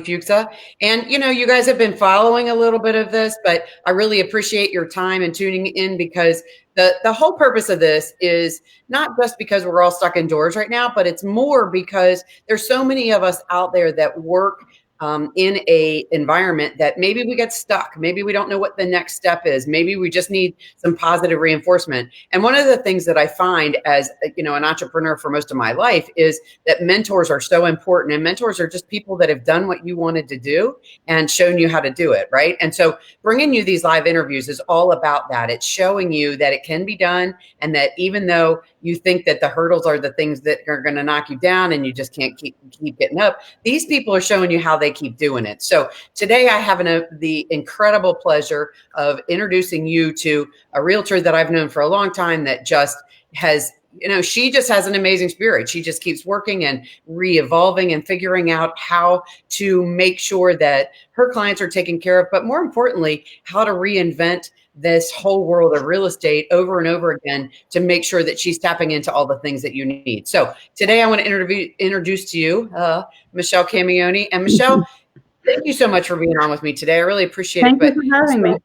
Fuksa. And, you guys have been following a little bit of this, but I really appreciate your time and tuning in, because the whole purpose of this is not just because we're all stuck indoors right now, but it's more because there's so many of us out there that work in a environment that maybe we get stuck. Maybe we don't know what the next step is. Maybe we just need some positive reinforcement. And one of the things that I find as, an entrepreneur for most of my life is that mentors are so important. And mentors are just people that have done what you wanted to do and shown you how to do it, right? And so bringing you these live interviews is all about that. It's showing you that it can be done, and that even though you think that the hurdles are the things that are going to knock you down and you just can't keep getting up, these people are showing you how they keep doing it. So today I have the incredible pleasure of introducing you to a realtor that I've known for a long time that just has, she just has an amazing spirit. She just keeps working and re-evolving and figuring out how to make sure that her clients are taken care of, but more importantly, how to reinvent this whole world of real estate over and over again to make sure that she's tapping into all the things that you need. So today I want to introduce to you Michelle Camaioni. And Michelle, thank you so much for being on with me today. I really appreciate it. Thank you for having me.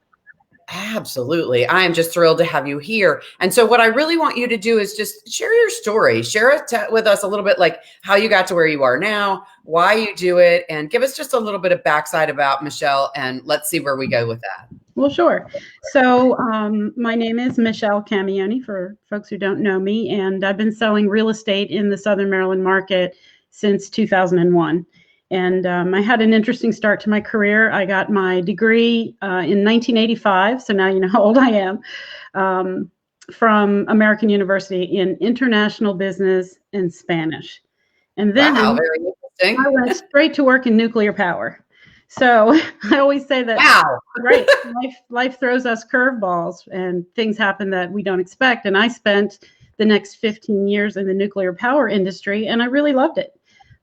Absolutely. I am just thrilled to have you here. And so what I really want you to do is just share your story. Share it with us a little bit, like how you got to where you are now, why you do it, and give us just a little bit of backside about Michelle, and let's see where we go with that. Well, sure. So my name is Michelle Camaioni, for folks who don't know me, and I've been selling real estate in the Southern Maryland market since 2001. And I had an interesting start to my career. I got my degree in 1985, so now you know how old I am, from American University in international business and Spanish. And then very interesting. I went straight to work in nuclear power. So I always say that, right, life throws us curveballs and things happen that we don't expect. And I spent the next 15 years in the nuclear power industry, and I really loved it.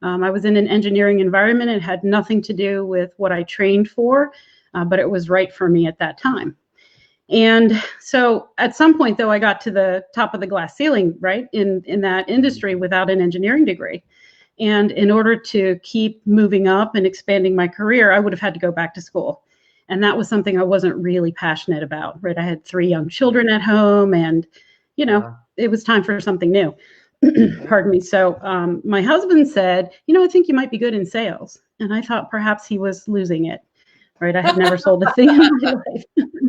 I was in an engineering environment. It had nothing to do with what I trained for, but it was right for me at that time. And so at some point, though, I got to the top of the glass ceiling, right, in that industry without an engineering degree. And in order to keep moving up and expanding my career, I would have had to go back to school. And that was something I wasn't really passionate about, right? I had 3 young children at home, and, it was time for something new. Pardon me. So my husband said, I think you might be good in sales. And I thought perhaps he was losing it, right? I had never sold a thing in my life.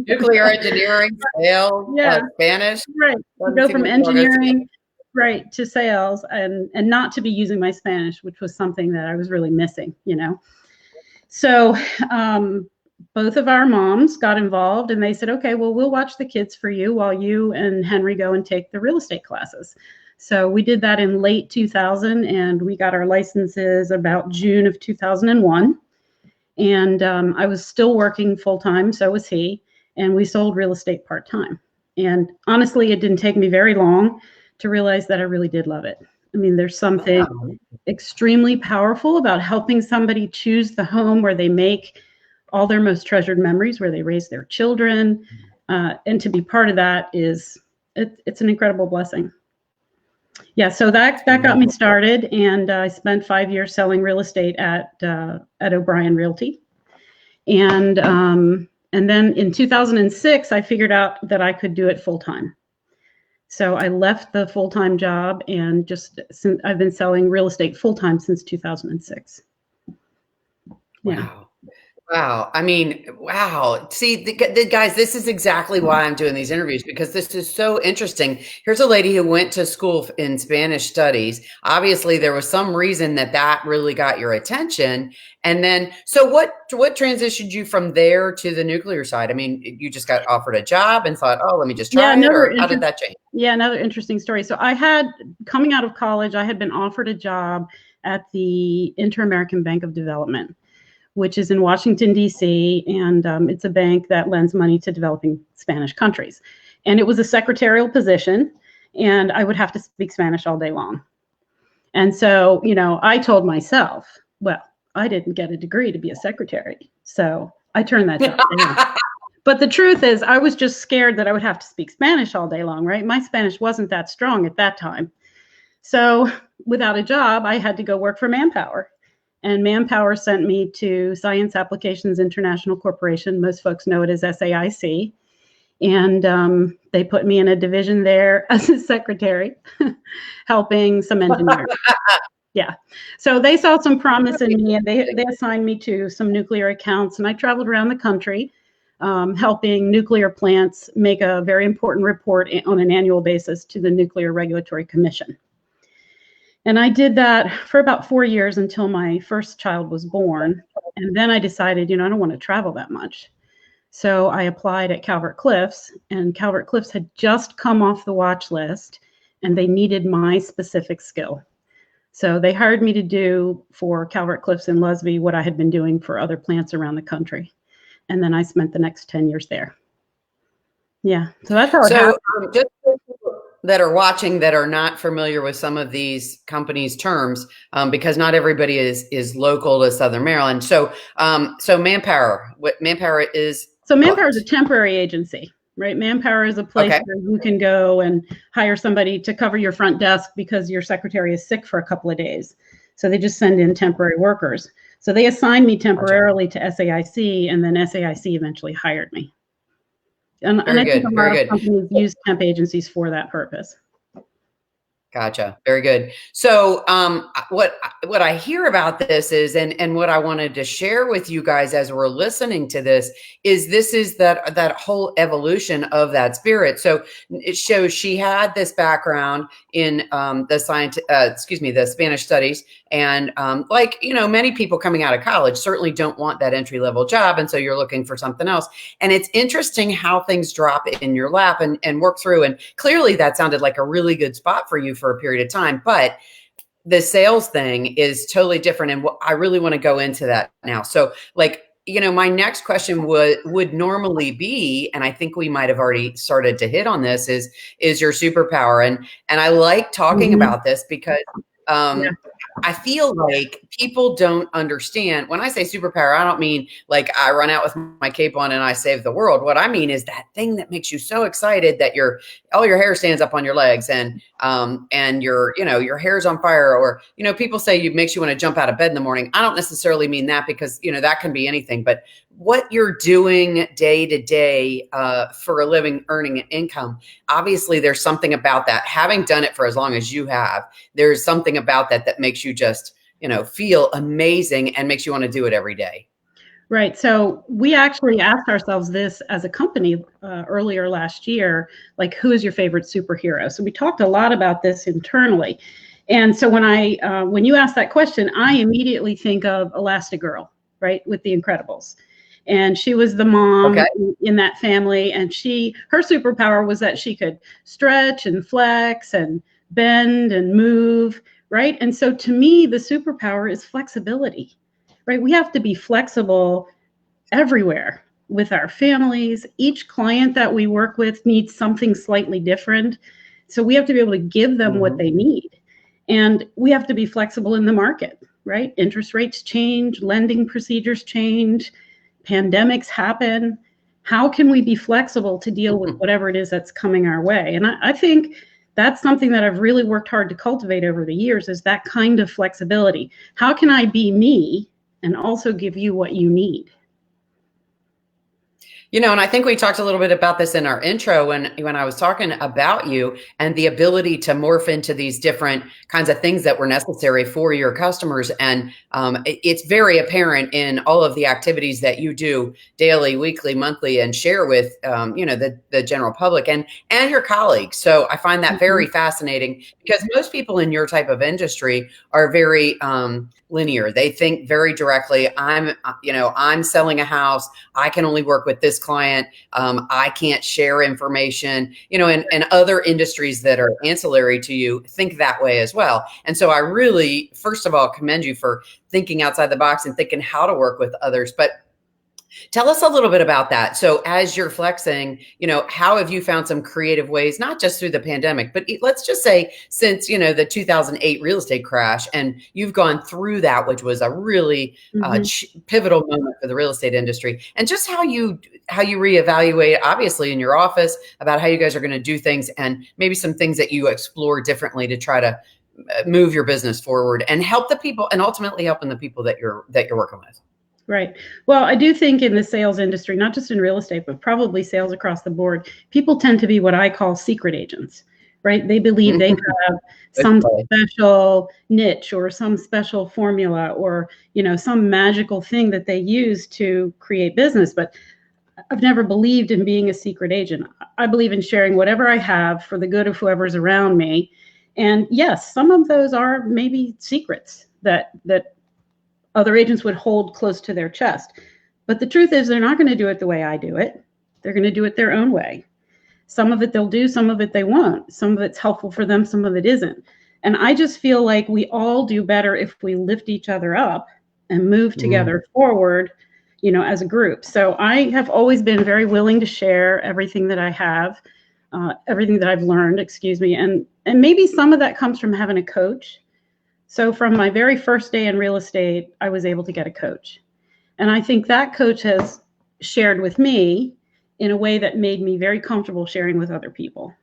Nuclear engineering, sales, Spanish. Right. Go from engineering, right, to sales, and not to be using my Spanish, which was something that I was really missing, So both of our moms got involved, and they said, okay, well, we'll watch the kids for you while you and Henry go and take the real estate classes. So we did that in late 2000, and we got our licenses about June of 2001. And I was still working full-time, so was he, and we sold real estate part-time. And honestly, it didn't take me very long to realize that I really did love it. I mean, there's something extremely powerful about helping somebody choose the home where they make all their most treasured memories, where they raise their children. And to be part of that it's an incredible blessing. Yeah, so that got me started, and I spent 5 years selling real estate at O'Brien Realty, and then in 2006 I figured out that I could do it full time. So I left the full time job, and I've been selling real estate full time since 2006. Yeah. Wow. I mean, wow. See, the guys, this is exactly why I'm doing these interviews, because this is so interesting. Here's a lady who went to school in Spanish studies. Obviously, there was some reason that really got your attention. And then, so what transitioned you from there to the nuclear side? I mean, you just got offered a job and thought, oh, let me just try it, or how did that change? Yeah, another interesting story. So coming out of college, I had been offered a job at the Inter-American Bank of Development, which is in Washington, D.C., and it's a bank that lends money to developing Spanish countries. And it was a secretarial position, and I would have to speak Spanish all day long. And so, I told myself, well, I didn't get a degree to be a secretary, so I turned that job down. But the truth is, I was just scared that I would have to speak Spanish all day long, right? My Spanish wasn't that strong at that time. So without a job, I had to go work for Manpower. And Manpower sent me to Science Applications International Corporation. Most folks know it as SAIC. And they put me in a division there as a secretary, helping some engineers. Yeah. So they saw some promise in me, and they assigned me to some nuclear accounts. And I traveled around the country, helping nuclear plants make a very important report on an annual basis to the Nuclear Regulatory Commission. And I did that for about 4 years until my first child was born. And then I decided, I don't want to travel that much. So I applied at Calvert Cliffs, and Calvert Cliffs had just come off the watch list, and they needed my specific skill. So they hired me to do for Calvert Cliffs in Lusby what I had been doing for other plants around the country. And then I spent the next 10 years there. Yeah. So that's how it happened. Just people that are watching that are not familiar with some of these companies' terms, because not everybody is local to Southern Maryland. So Manpower, what Manpower is? So Manpower is a temporary agency, right? Manpower is a place where you can go and hire somebody to cover your front desk because your secretary is sick for a couple of days. So they just send in temporary workers. So they assigned me temporarily to SAIC, and then SAIC eventually hired me. And I think a lot of companies use temp agencies for that purpose. Gotcha. Very good. So what I hear about this is, and what I wanted to share with you guys as we're listening to this is that whole evolution of that spirit. So it shows she had this background in the Spanish studies, and many people coming out of college certainly don't want that entry level job, and so you're looking for something else. And it's interesting how things drop in your lap and work through. And clearly that sounded like a really good spot for you for a period of time, but the sales thing is totally different. And I really want to go into that now. So my next question would normally be, and I think we might have already started to hit on this, is your superpower. And I like talking about this because I feel like people don't understand. When I say superpower, I don't mean like I run out with my cape on and I save the world. What I mean is that thing that makes you so excited that all your hair stands up on your legs, and your hair's on fire, or people say it makes you want to jump out of bed in the morning. I don't necessarily mean that, because that can be anything, but what you're doing day to day for a living, earning an income. Obviously, there's something about that. Having done it for as long as you have, there's something about that makes you just, feel amazing and makes you want to do it every day. Right. So we actually asked ourselves this as a company earlier last year, like, who is your favorite superhero? So we talked a lot about this internally. And so when you ask that question, I immediately think of Elastigirl, right, with The Incredibles. And she was the mom in that family. And her superpower was that she could stretch and flex and bend and move, right? And so to me, the superpower is flexibility, right? We have to be flexible everywhere with our families. Each client that we work with needs something slightly different. So we have to be able to give them what they need. And we have to be flexible in the market, right? Interest rates change, lending procedures change, pandemics happen. How can we be flexible to deal with whatever it is that's coming our way? And I think that's something that I've really worked hard to cultivate over the years, is that kind of flexibility. How can I be me and also give you what you need? And I think we talked a little bit about this in our intro when I was talking about you and the ability to morph into these different kinds of things that were necessary for your customers. And it's very apparent in all of the activities that you do daily, weekly, monthly, and share with, the general public and your colleagues. So I find that very fascinating, because most people in your type of industry are very linear. They think very directly. I'm selling a house. I can only work with this client. I can't share information, and other industries that are ancillary to you think that way as well. And so I really, first of all, commend you for thinking outside the box and thinking how to work with others. But tell us a little bit about that. So as you're flexing, how have you found some creative ways, not just through the pandemic, but let's just say since, the 2008 real estate crash, and you've gone through that, which was a really pivotal moment for the real estate industry, and just how you reevaluate, obviously in your office, about how you guys are going to do things, and maybe some things that you explore differently to try to move your business forward and help the people, and ultimately helping the people that you're working with. Right. Well, I do think in the sales industry, not just in real estate, but probably sales across the board, people tend to be what I call secret agents, right? They believe they have some special niche or some special formula or, some magical thing that they use to create business. But I've never believed in being a secret agent. I believe in sharing whatever I have for the good of whoever's around me. And yes, some of those are maybe secrets that other agents would hold close to their chest. But the truth is they're not going to do it the way I do it. They're going to do it their own way. Some of it they'll do, some of it they won't. Some of it's helpful for them, some of it isn't. And I just feel like we all do better if we lift each other up and move together forward, as a group. So I have always been very willing to share everything that I have, everything that I've learned, and maybe some of that comes from having a coach. So from my very first day in real estate, I was able to get a coach. And I think that coach has shared with me in a way that made me very comfortable sharing with other people.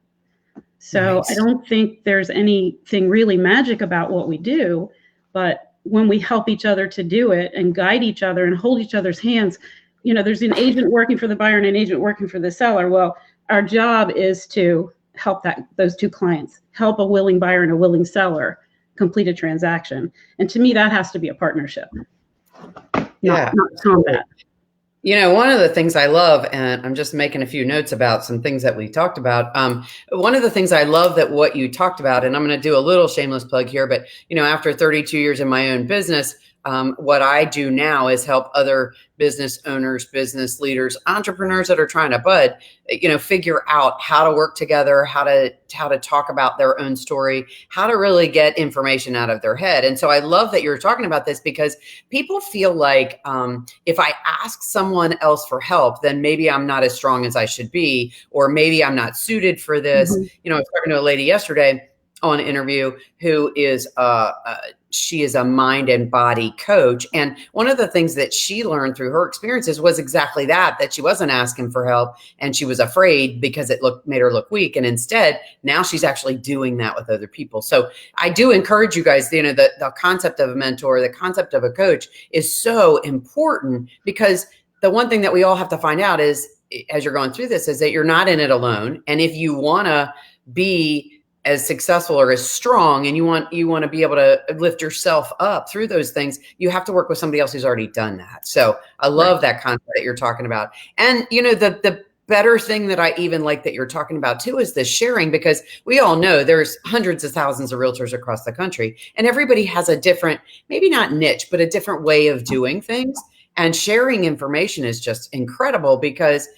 So nice. I don't think there's anything really magic about what we do, but when we help each other to do it and guide each other and hold each other's hands, there's an agent working for the buyer and an agent working for the seller. Well, our job is to help those two clients, help a willing buyer and a willing seller complete a transaction. And to me, that has to be a partnership, not combat. One of the things I love, and I'm just making a few notes about some things that we talked about. One of the things I love that what you talked about, and I'm going to do a little shameless plug here, but, after 32 years in my own business, what I do now is help other business owners, business leaders, entrepreneurs that are trying to bud, figure out how to work together, how to talk about their own story, how to really get information out of their head. And so I love that you're talking about this because people feel like if I ask someone else for help, then maybe I'm not as strong as I should be, or maybe I'm not suited for this. I was talking to a lady yesterday on an interview who is she is a mind and body coach. And one of the things that she learned through her experiences was exactly that she wasn't asking for help and she was afraid because it made her look weak. And instead, now she's actually doing that with other people. So I do encourage you guys, the concept of a mentor, the concept of a coach is so important, because the one thing that we all have to find out is, as you're going through this, is that you're not in it alone. And if you want to be as successful or as strong, and you want to be able to lift yourself up through those things, you have to work with somebody else who's already done that. So I love that concept that you're talking about. And, the better thing that I even like that you're talking about too is the sharing, because we all know there's hundreds of thousands of realtors across the country, and everybody has a different, maybe not niche, but a different way of doing things. And sharing information is just incredible, because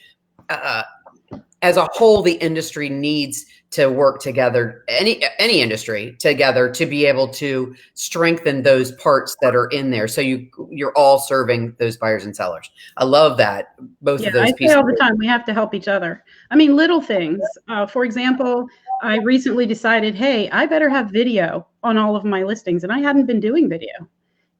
as a whole, the industry needs to work together, any industry together, to be able to strengthen those parts that are in there. So you're all serving those buyers and sellers. I love that. Both of those pieces. I say all the time, we have to help each other. I mean, little things. For example, I recently decided, hey, I better have video on all of my listings. And I hadn't been doing video.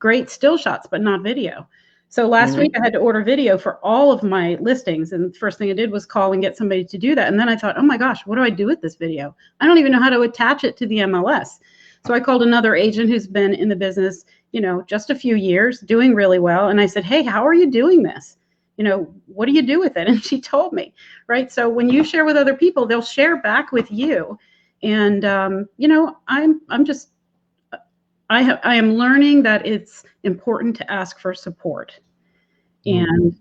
Great still shots, but not video. So last week I had to order video for all of my listings. And the first thing I did was call and get somebody to do that. And then I thought, oh my gosh, what do I do with this video? I don't even know how to attach it to the MLS. So I called another agent who's been in the business, just a few years, doing really well. And I said, hey, how are you doing this? What do you do with it? And she told me, right? So when you share with other people, they'll share back with you. And, I am learning that it's important to ask for support. And,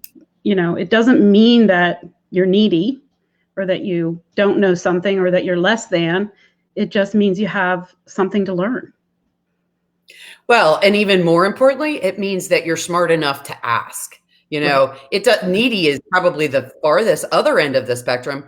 it doesn't mean that you're needy or that you don't know something or that you're less than. It just means you have something to learn. Well, and even more importantly, it means that you're smart enough to ask. Needy is probably the farthest other end of the spectrum.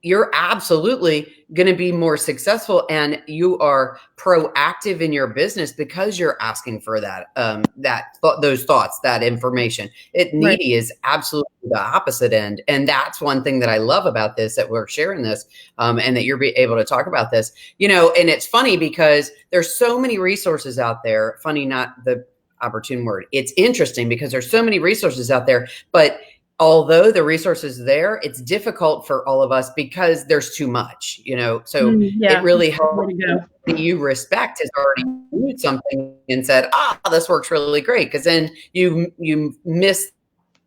You're absolutely going to be more successful, and you are proactive in your business because you're asking for those thoughts, that information. Needy is absolutely the opposite end. And that's one thing that I love about this, that we're sharing this, and that you're able to talk about this, and it's funny because there's so many resources out there. Funny, not the opportune word. It's interesting because there's so many resources out there, but although the resources there, it's difficult for all of us because there's too much, so Yeah, it really helps go. that you respect has already used something and said, this works really great. Because then you miss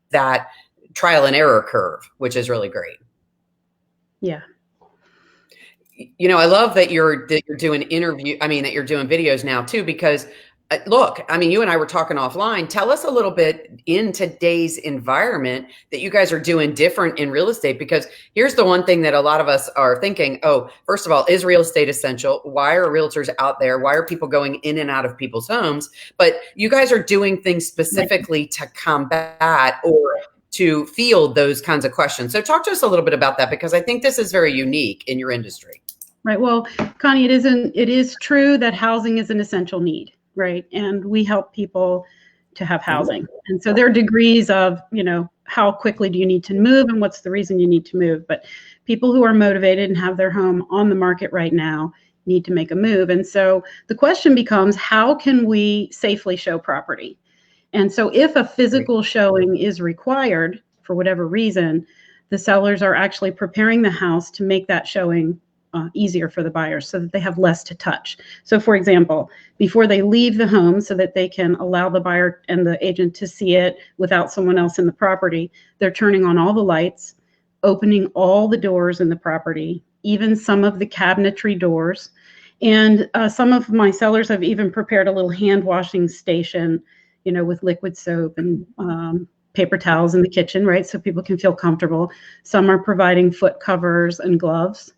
that trial and error curve, which is really great. Yeah. I love that you're doing that you're doing videos now too, because look, you and I were talking offline. Tell us a little bit in today's environment that you guys are doing different in real estate, because here's the one thing that a lot of us are thinking, first of all, is real estate essential? Why are realtors out there? Why are people going in and out of people's homes? But you guys are doing things specifically to combat or to field those kinds of questions. So talk to us a little bit about that, because I think this is very unique in your industry. Right. Well, Connie, it is true that housing is an essential need, right? And we help people to have housing. And so there are degrees of, how quickly do you need to move and what's the reason you need to move. But people who are motivated and have their home on the market right now need to make a move. And so the question becomes, how can we safely show property? And so if a physical showing is required for whatever reason, the sellers are actually preparing the house to make that showing easier for the buyers so that they have less to touch. So for example, before they leave the home, so that they can allow the buyer and the agent to see it without someone else in the property, they're turning on all the lights, opening all the doors in the property, even some of the cabinetry doors. And some of my sellers have even prepared a little hand washing station, with liquid soap and paper towels in the kitchen, right? So people can feel comfortable. Some are providing foot covers and gloves.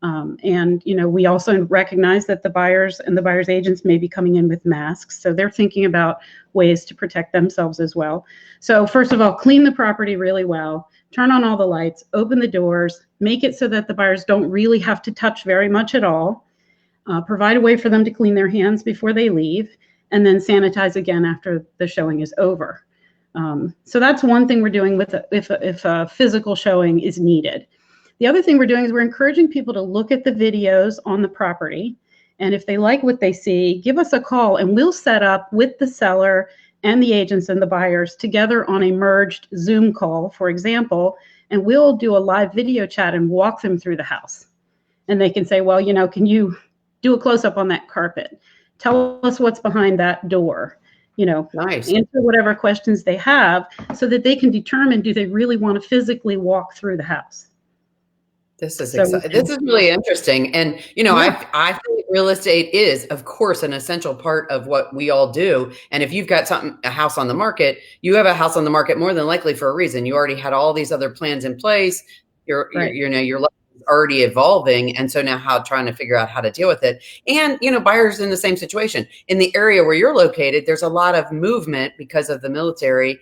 And we also recognize that the buyers and the buyer's agents may be coming in with masks. So they're thinking about ways to protect themselves as well. So first of all, clean the property really well, turn on all the lights, open the doors, make it so that the buyers don't really have to touch very much at all, provide a way for them to clean their hands before they leave, and then sanitize again after the showing is over. So that's one thing we're doing with if a physical showing is needed. The other thing we're doing is we're encouraging people to look at the videos on the property. And if they like what they see, give us a call and we'll set up with the seller and the agents and the buyers together on a merged Zoom call, for example, and we'll do a live video chat and walk them through the house. And they can say, well, can you do a close-up on that carpet? Tell us what's behind that door. Nice. Answer whatever questions they have so that they can determine, do they really want to physically walk through the house? This is exciting. This is really interesting. And, I think real estate is, of course, an essential part of what we all do. And if you've got a house on the market, you have a house on the market more than likely for a reason. You already had all these other plans in place. Your life is already evolving. And so now trying to figure out how to deal with it. And, buyers in the same situation. In the area where you're located, there's a lot of movement because of the military,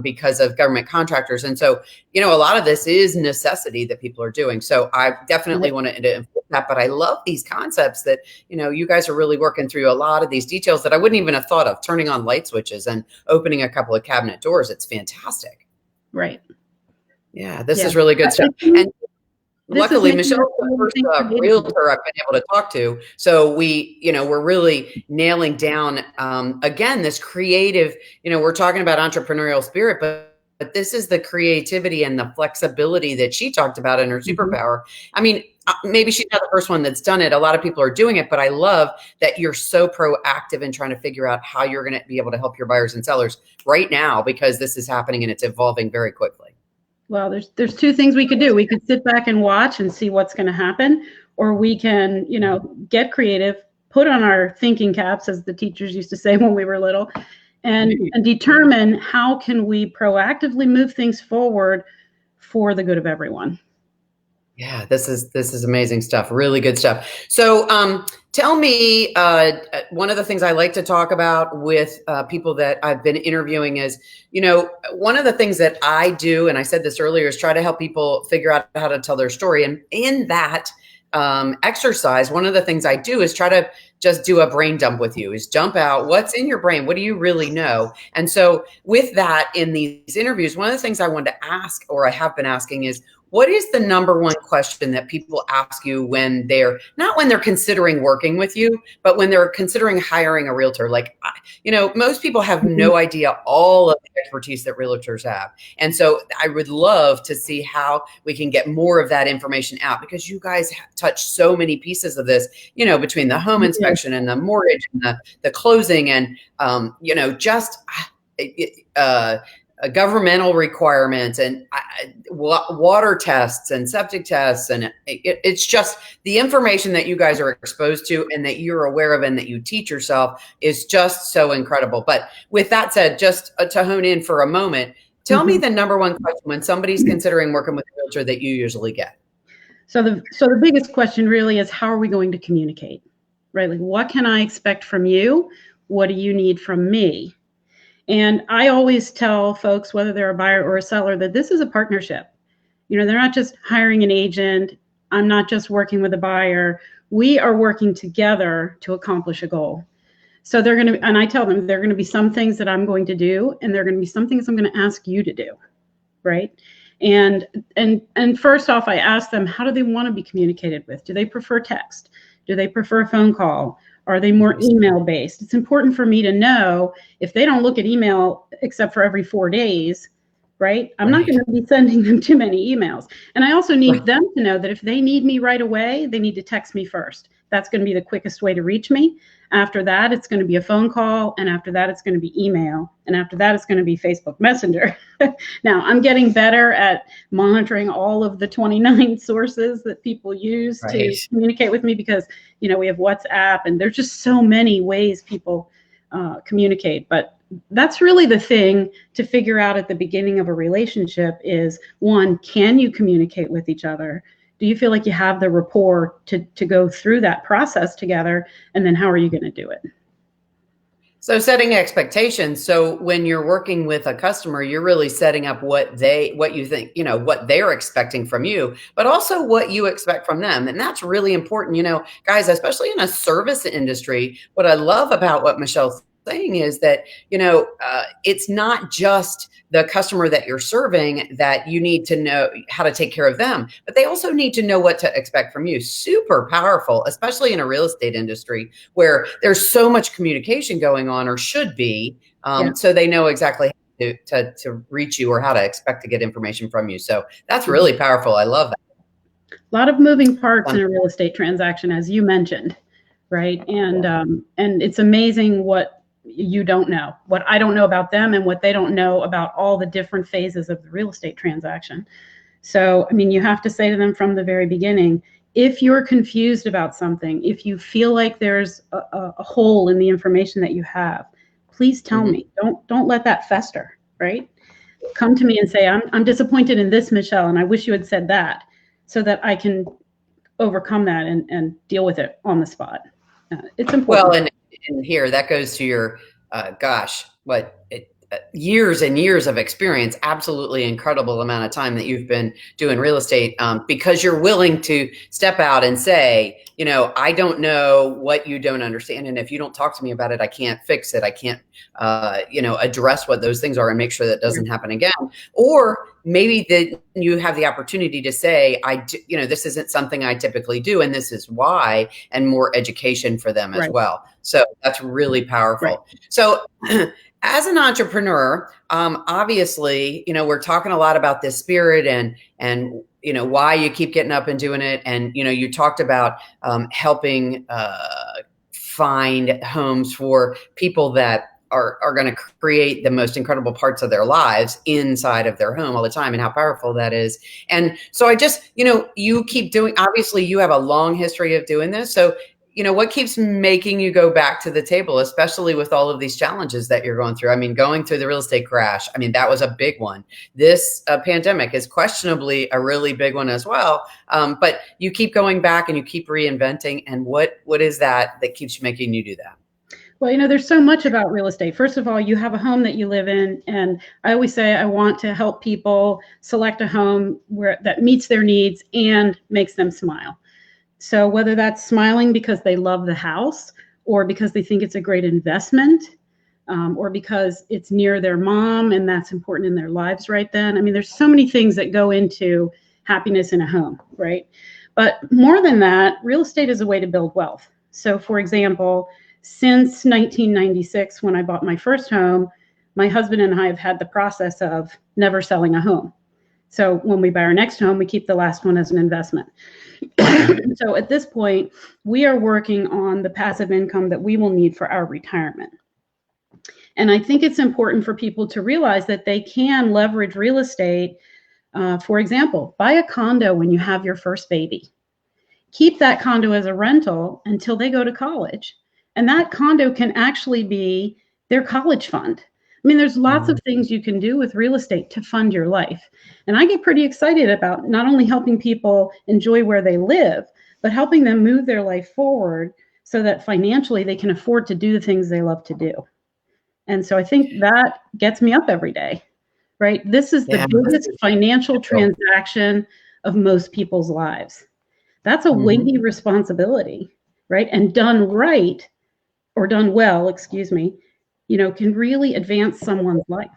because of government contractors. And so, a lot of this is necessity that people are doing. So I definitely want to enforce that. But I love these concepts that, you guys are really working through a lot of these details that I wouldn't even have thought of, turning on light switches and opening a couple of cabinet doors. It's fantastic. Right. Yeah, this is really good stuff. And luckily, Michelle's the first realtor I've been able to talk to. So we're really nailing down, again, this creative, we're talking about entrepreneurial spirit, but this is the creativity and the flexibility that she talked about in her superpower. Maybe she's not the first one that's done it. A lot of people are doing it, but I love that you're so proactive in trying to figure out how you're going to be able to help your buyers and sellers right now, because this is happening and it's evolving very quickly. Well, there's two things we could do. We could sit back and watch and see what's going to happen, or we can, get creative, put on our thinking caps, as the teachers used to say when we were little, and determine how can we proactively move things forward for the good of everyone. Yeah, this is amazing stuff. Really good stuff. So tell me, one of the things I like to talk about with people that I've been interviewing is, one of the things that I do, and I said this earlier, is try to help people figure out how to tell their story. And in that exercise, one of the things I do is try to just do a brain dump with you, is jump out what's in your brain. What do you really know? And so with that, in these interviews, one of the things I wanted to ask, or I have been asking, is what is the number one question that people ask you when they're not when they're considering working with you, but when they're considering hiring a realtor? Like, most people have no idea all of the expertise that realtors have. And so I would love to see how we can get more of that information out, because you guys have touched so many pieces of this, between the home inspection and the mortgage and the closing and, just governmental requirements and water tests and septic tests. And it's just the information that you guys are exposed to and that you're aware of and that you teach yourself is just so incredible. But with that said, just to hone in for a moment, tell me the number one question when somebody's considering working with a realtor that you usually get. So the biggest question really is, how are we going to communicate, right? Like, what can I expect from you? What do you need from me? And I always tell folks, whether they're a buyer or a seller, that this is a partnership. They're not just hiring an agent. I'm not just working with a buyer. We are working together to accomplish a goal. So and I tell them, there are going to be some things that I'm going to do, and there are going to be some things I'm going to ask you to do, right? And first off, I ask them, how do they want to be communicated with? Do they prefer text? Do they prefer a phone call? Are they more email based? It's important for me to know if they don't look at email except for every 4 days, right? I'm not going to be sending them too many emails. And I also need them to know that if they need me right away, they need to text me first. That's going to be the quickest way to reach me. After that, it's going to be a phone call. And after that, it's going to be email. And after that, it's going to be Facebook Messenger. Now, I'm getting better at monitoring all of the 29 sources that people use to communicate with me, because, we have WhatsApp and there's just so many ways people communicate. But that's really the thing to figure out at the beginning of a relationship is, one, can you communicate with each other? Do you feel like you have the rapport to go through that process together? And then how are you going to do it? So setting expectations. So when you're working with a customer, you're really setting up what you think, what they're expecting from you, but also what you expect from them. And that's really important, guys, especially in a service industry. What I love about what Michelle's saying is that, it's not just the customer that you're serving that you need to know how to take care of them, but they also need to know what to expect from you. Super powerful, especially in a real estate industry where there's so much communication going on, or should be, so they know exactly how to reach you or how to expect to get information from you. So that's really powerful. I love that. A lot of moving parts in a real estate transaction, as you mentioned, right? And it's amazing what you don't know, what I don't know about them, and what they don't know about all the different phases of the real estate transaction. So, you have to say to them from the very beginning, if you're confused about something, if you feel like there's a hole in the information that you have, please tell me. Don't let that fester, right? Come to me and say, I'm disappointed in this, Michelle, and I wish you had said that, so that I can overcome that and deal with it on the spot. It's important. Well, and here that goes to your, years and years of experience, absolutely incredible amount of time that you've been doing real estate, because you're willing to step out and say, I don't know what you don't understand. And if you don't talk to me about it, I can't fix it. I can't, address what those things are and make sure that doesn't happen again. Or maybe that you have the opportunity to say, this isn't something I typically do, and this is why, and more education for them as well. So that's really powerful. So as an entrepreneur, obviously, we're talking a lot about this spirit and why you keep getting up and doing it. And, you talked about helping find homes for people that are going to create the most incredible parts of their lives inside of their home all the time, and how powerful that is. And so I just, you keep doing, obviously you have a long history of doing this. So, what keeps making you go back to the table, especially with all of these challenges that you're going through? Going through the real estate crash, that was a big one. This pandemic is questionably a really big one as well. But you keep going back and you keep reinventing. And what is that keeps making you do that? Well, there's so much about real estate. First of all, you have a home that you live in. And I always say I want to help people select a home that meets their needs and makes them smile. So whether that's smiling because they love the house, or because they think it's a great investment, or because it's near their mom and that's important in their lives right then. There's so many things that go into happiness in a home, right? But more than that, real estate is a way to build wealth. So for example, since 1996, when I bought my first home, my husband and I have had the process of never selling a home. So when we buy our next home, we keep the last one as an investment. So at this point, we are working on the passive income that we will need for our retirement. And I think it's important for people to realize that they can leverage real estate. For example, buy a condo when you have your first baby. Keep that condo as a rental until they go to college. And that condo can actually be their college fund. I mean, there's lots of things you can do with real estate to fund your life. And I get pretty excited about not only helping people enjoy where they live, but helping them move their life forward so that financially they can afford to do the things they love to do. And so I think that gets me up every day, right? This is the biggest financial transaction of most people's lives. That's a weighty responsibility, right? And done right, or done well, excuse me, can really advance someone's life.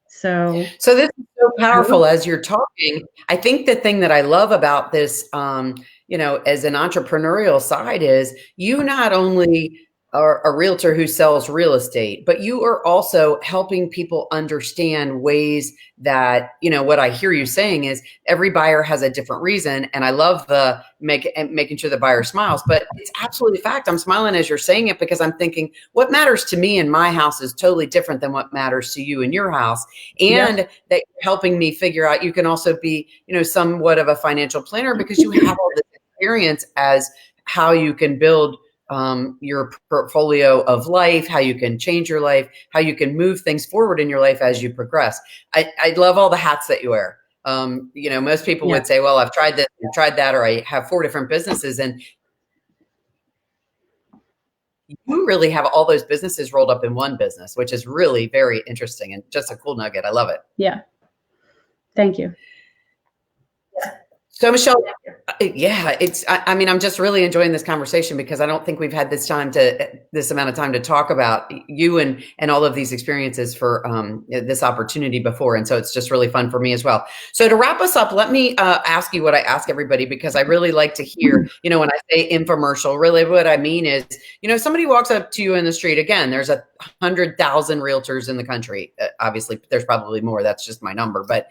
So this is so powerful as you're talking. I think the thing that I love about this, as an entrepreneurial side is you not only are a realtor who sells real estate, but you are also helping people understand ways that, what I hear you saying is every buyer has a different reason. And I love the making sure the buyer smiles, but it's absolutely a fact. I'm smiling as you're saying it because I'm thinking what matters to me in my house is totally different than what matters to you in your house. And that you're helping me figure out, you can also be, somewhat of a financial planner because you have all this experience as how you can build your portfolio of life, how you can change your life, how you can move things forward in your life as you progress. I love all the hats that you wear. Most people would say, well, I've tried this, I've tried that, or I have 4 different businesses. And you really have all those businesses rolled up in one business, which is really very interesting and just a cool nugget. I love it. Yeah. Thank you. So Michelle, I'm just really enjoying this conversation because I don't think we've had this amount of time to talk about you and all of these experiences for this opportunity before. And so it's just really fun for me as well. So to wrap us up, let me ask you what I ask everybody, because I really like to hear, when I say infomercial, really what I mean is, somebody walks up to you in the street. Again, there's 100,000 realtors in the country. Obviously there's probably more. That's just my number, but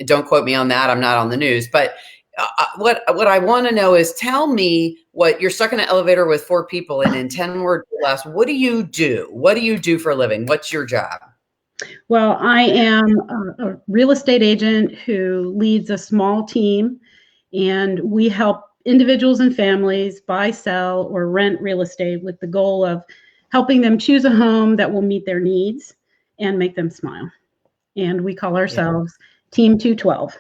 don't quote me on that. I'm not on the news, but what I want to know is tell me what you're stuck in an elevator with 4 people and in 10 words or less, what do you do? What do you do for a living? What's your job? Well, I am a real estate agent who leads a small team, and we help individuals and families buy, sell, or rent real estate with the goal of helping them choose a home that will meet their needs and make them smile. And we call ourselves Team 212.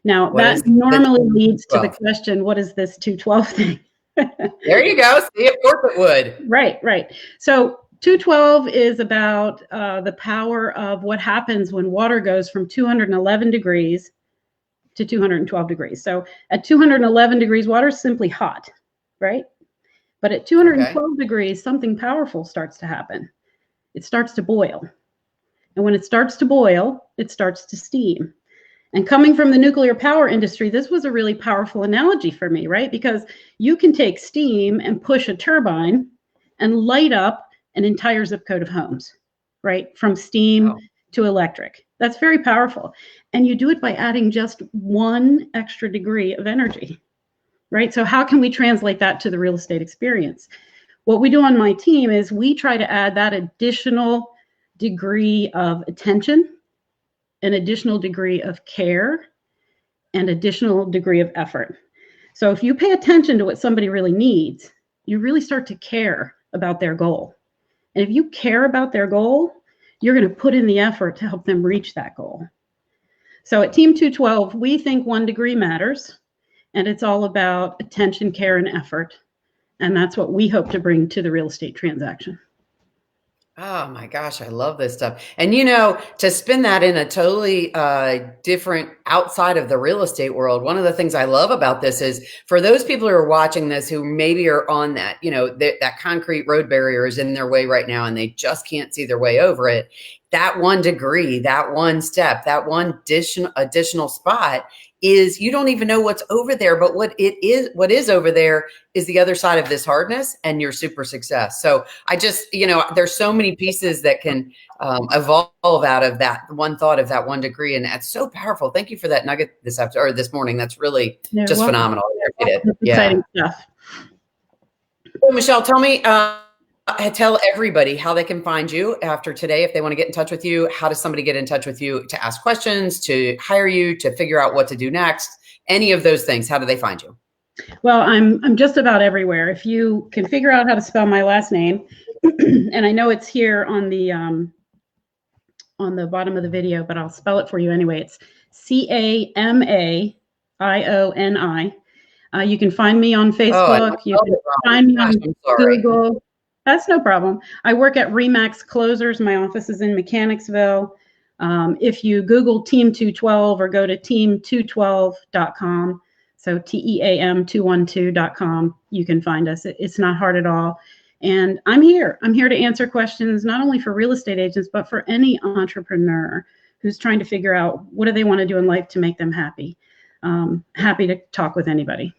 Now, that normally leads to the question, what is this 212 thing? There you go. See, of course it would. Right. So 212 is about the power of what happens when water goes from 211 degrees to 212 degrees. So at 211 degrees, water is simply hot, right? But at 212 degrees, something powerful starts to happen. It starts to boil. And when it starts to boil, it starts to steam. And coming from the nuclear power industry, this was a really powerful analogy for me, right? Because you can take steam and push a turbine and light up an entire zip code of homes, right? From steam to electric. That's very powerful. And you do it by adding just 1 extra degree of energy, right? So how can we translate that to the real estate experience? What we do on my team is we try to add that additional degree of attention, an additional degree of care, and additional degree of effort. So if you pay attention to what somebody really needs, you really start to care about their goal. And if you care about their goal, you're going to put in the effort to help them reach that goal. So at Team 212, we think 1 degree matters, and it's all about attention, care, and effort. And that's what we hope to bring to the real estate transaction. Oh my gosh, I love this stuff. And you know, to spin that in a totally different outside of the real estate world, one of the things I love about this is for those people who are watching this who maybe are on that, you know, that concrete road barrier is in their way right now and they just can't see their way over it. That 1 degree, that one step, that one additional spot is you don't even know what's over there, but what is over there is the other side of this hardness and your super success. So I just, you know, there's so many pieces that can evolve out of that one thought of that 1 degree. And that's so powerful. Thank you for that nugget this afternoon or this morning. That's really just phenomenal. Exciting stuff. So Michelle, tell me, tell everybody how they can find you after today. If they want to get in touch with you, how does somebody get in touch with you to ask questions, to hire you, to figure out what to do next? Any of those things, how do they find you? Well, I'm just about everywhere. If you can figure out how to spell my last name, and I know it's here on the bottom of the video, but I'll spell it for you anyway. It's Camaioni. You can find me on Facebook. You can find me on Google. That's no problem. I work at Remax Closers. My office is in Mechanicsville. If you Google Team 212 or go to team212.com, so TEAM212.com, you can find us. It's not hard at all. And I'm here. I'm here to answer questions, not only for real estate agents, but for any entrepreneur who's trying to figure out what do they want to do in life to make them happy. Happy to talk with anybody.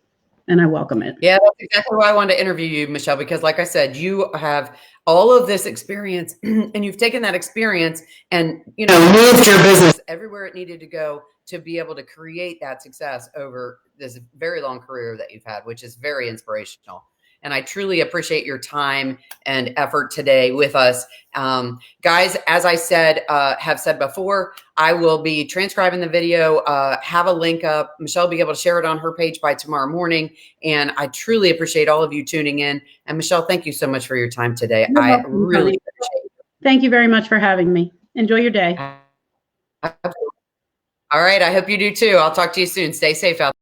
And I welcome it. Yeah, that's exactly why I wanted to interview you, Michelle, because like I said, you have all of this experience and you've taken that experience and, you know, moved your business everywhere it needed to go to be able to create that success over this very long career that you've had, which is very inspirational. And I truly appreciate your time and effort today with us. Guys, as I said, have said before, I will be transcribing the video, have a link up. Michelle will be able to share it on her page by tomorrow morning. And I truly appreciate all of you tuning in. And Michelle, thank you so much for your time today. I really appreciate it. Thank you very much for having me. Enjoy your day. All right. I hope you do too. I'll talk to you soon. Stay safe out there.